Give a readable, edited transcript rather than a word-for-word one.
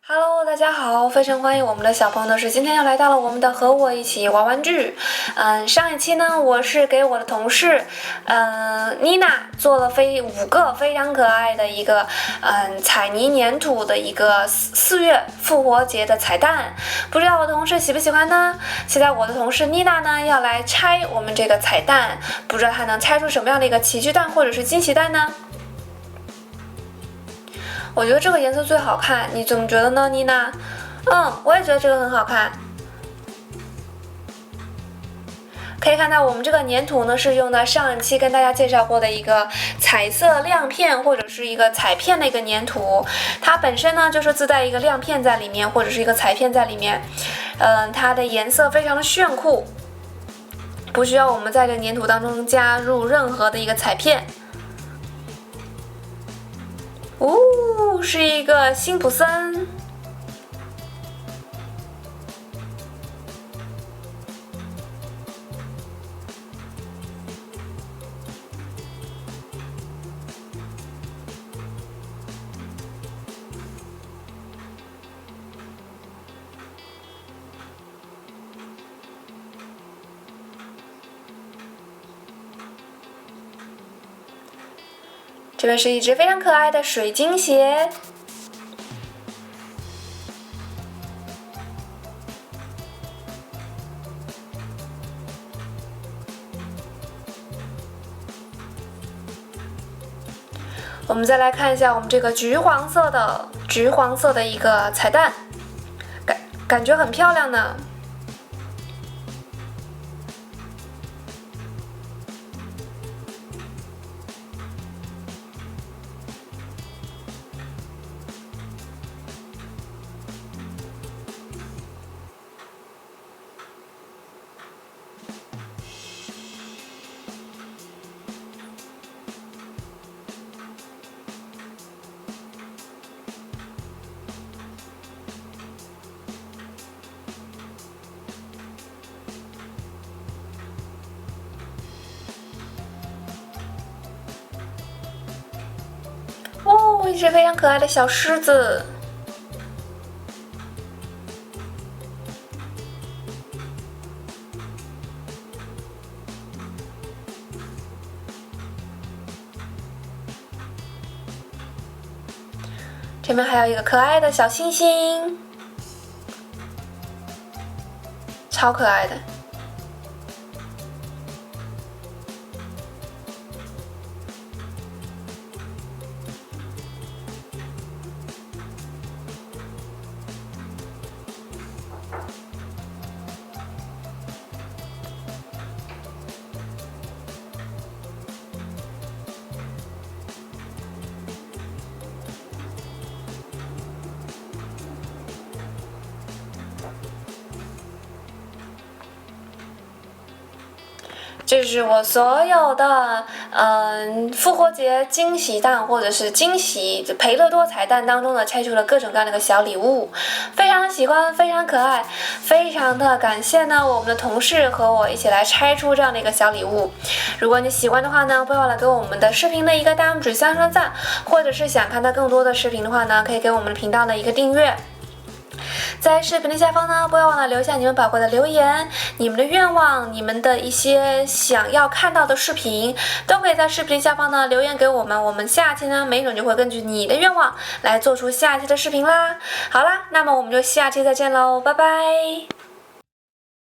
Hello，大家好，非常欢迎我们的小朋友的是今天又来到了我们的和我一起玩玩具。上一期呢，我是给我的同事，妮娜做了5个非常可爱的一个，彩泥粘土的一个4月复活节的彩蛋，不知道我的同事喜不喜欢呢？现在我的同事妮娜呢要来拆我们这个彩蛋，不知道她能拆出什么样的一个奇趣蛋或者是惊喜蛋呢？我觉得这个颜色最好看，你怎么觉得呢，妮娜？我也觉得这个很好看。可以看到我们这个粘土呢是用的上一期跟大家介绍过的一个彩色亮片或者是一个彩片的一个粘土，它本身呢就是自带一个亮片在里面或者是一个彩片在里面，它的颜色非常的炫酷，不需要我们在这粘土当中加入任何的一个彩片。是一个辛普森。这边是一只非常可爱的水晶鞋。我们再来看一下我们这个橘黄色的一个彩蛋，感觉很漂亮呢。一只非常可爱的小狮子。这边还有一个可爱的小星星，超可爱的。这是我所有的复活节惊喜蛋或者是惊喜培乐多彩蛋当中呢拆出了各种各样的个小礼物，非常喜欢，非常可爱，非常的感谢呢我们的同事和我一起来拆出这样的一个小礼物。如果你喜欢的话呢，不要忘了给我们的视频的一个大拇指向上赞，或者是想看到更多的视频的话呢，可以给我们的频道的一个订阅。在视频的下方呢，不要忘了留下你们宝贵的留言，你们的愿望，你们的一些想要看到的视频，都可以在视频下方呢留言给我们。我们下期呢，没准就会根据你的愿望来做出下期的视频啦。好啦，那么我们就下期再见喽，拜拜。